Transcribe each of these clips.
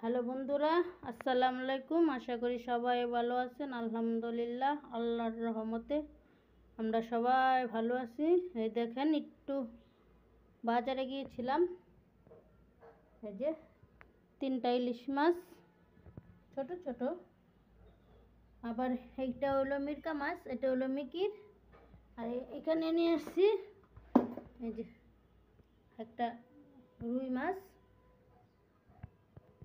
Hello বন্ধুরা, আসসালামু আলাইকুম। আশা করি সবাই ভালো আছেন। আলহামদুলিল্লাহ, আল্লাহর রহমতে আমরা সবাই ভালো আছি। এই দেখেন, একটু বাজারে গিয়েছিলাম। এই যে 3টা ইলিশ মাছ, ছোট ছোট। আবার এইটা হলো মিরকা মাছ, এটা হলো মিকির। আর এখানে নিয়ে আসছি এই যে একটা রুই মাছ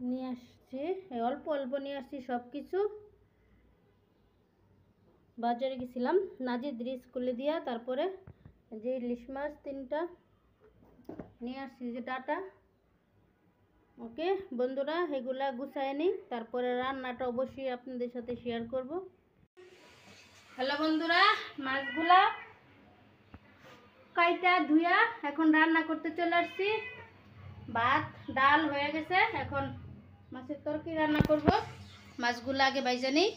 নিয়ে আসছি। অল্প অল্প নিয়ে আসছি সব কিছু। বাজারে গেছিলাম নাজিদের স্কুলে দিয়া, তারপরে যে ইলিশ মাছ 3টা নিয়ে আসছি, যে ডাটা। ওকে বন্ধুরা, এগুলা গুছায় নিই, তারপরে রান্নাটা অবশ্যই আপনাদের সাথে শেয়ার করব। হ্যালো বন্ধুরা, মাছগুলা কাইটা ধুইয়া এখন রান্না করতে চলে আসছি। ভাত ডাল হয়ে গেছে, এখন মাছের তরকারি রান্না করব। মাছগুলো আগে ভাইজা নিই।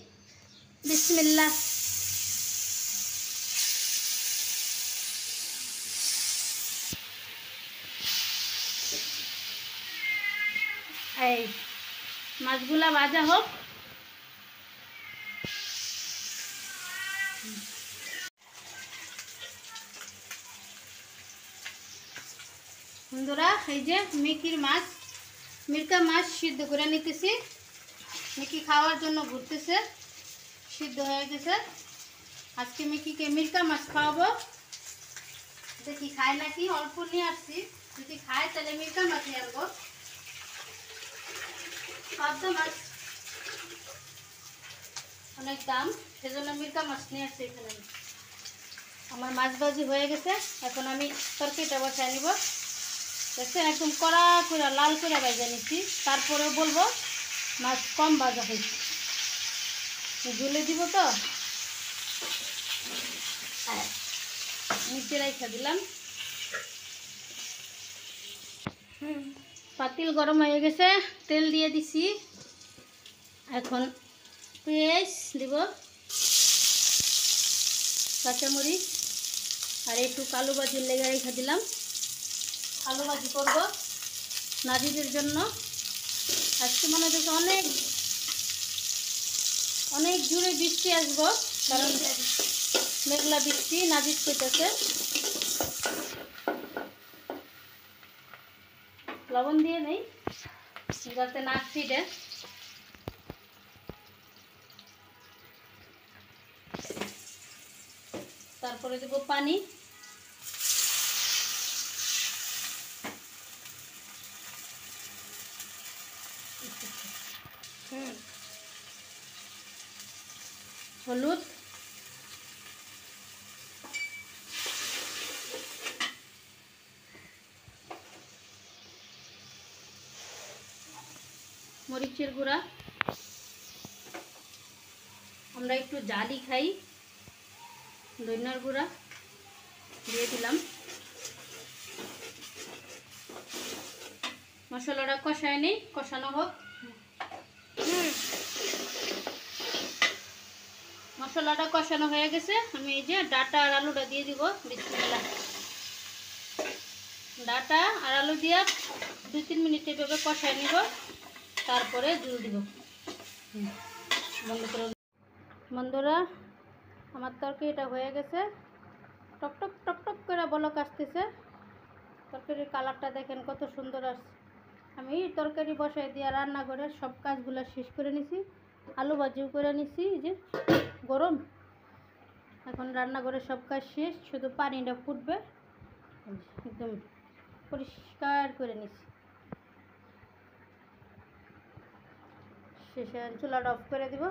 বিসমিল্লাহ। এই মাছগুলা ভাজা হোক। বন্ধুরা, এই যে মিরকা মাছ সিদ্ধ করে নিতেছি। মিকি খাওয়ার জন্য ঘুরতেছে, সিদ্ধ হয়ে গেছে। আজকে মিকিকে মিরকা মাছ খাওয়াবো, দেখি খায় নাকি। অল্প নিয়ে আসছি, যদি খায় তাহলে মিরকা মাছ নিয়ে আনবো। পাবদা মাছ অনেক দাম, সেজন্য মিরকা মাছ নিয়ে আসছি এখানে। আমার মাছ ভাজি হয়ে গেছে, এখন আমি তরকারিটা বসায় নিব। দেখছেন, একদম কড়া করে লাল করে ভাজা নিচ্ছি। তারপরেও বলবো মাছ কম ভাজা হয়েছে, ঝুলে দিব তো। নিচে রাখা দিলাম। পাতিল গরম হয়ে গেছে, তেল দিয়ে দিছি। এখন পেঁয়াজ দিব, কাঁচামরিচ, আর একটু কালো ভাজির লেগে রেখে দিলাম। আলু ভাজি করব নাজিদের জন্য। আজকে মনে হচ্ছে অনেক অনেক জোরে বৃষ্টি আসবো, কারণ মেঘলা বৃষ্টি। নাজিদ কইতেছে লবণ দিয়ে নেই যাতে না ছিটে। তারপরে দেব পানি। হলুদ, মরিচের গুঁড়া। আমরা একটু জালি খাই। ধনিয়ার গুঁড়া দিয়ে দিলাম। মশলাটা কষায় নেই, কষানো হোক। মশলাটা কষানো হয়ে গেছে, আমি এই যে ডাটা আর আলুটা দিয়ে দিব। বিসমিল্লাহ। ডাটা আর আলু দিয়ে 2-3 মিনিট এভাবে কষায় নিব, তারপরে জল দিব। বন্ধ করে। বন্ধুরা, আমার তরকারিটা হয়ে গেছে। টকটক টকটক করে বলক আসতেছে। তরকারির কালারটা দেখেন কত সুন্দর আসছে। আমি তরকারি বসাই দিয়ে রান্না করে সব কাজগুলো শেষ করে নিছি। আলু ভাজিও করে নিছি, যে গরম। এখন রান্না করে সব কাজ শেষ, শুধু পানিটা ফুটবে। একদম পরিষ্কার করে নিছি। শেষে চুলাটা অফ করে দিব।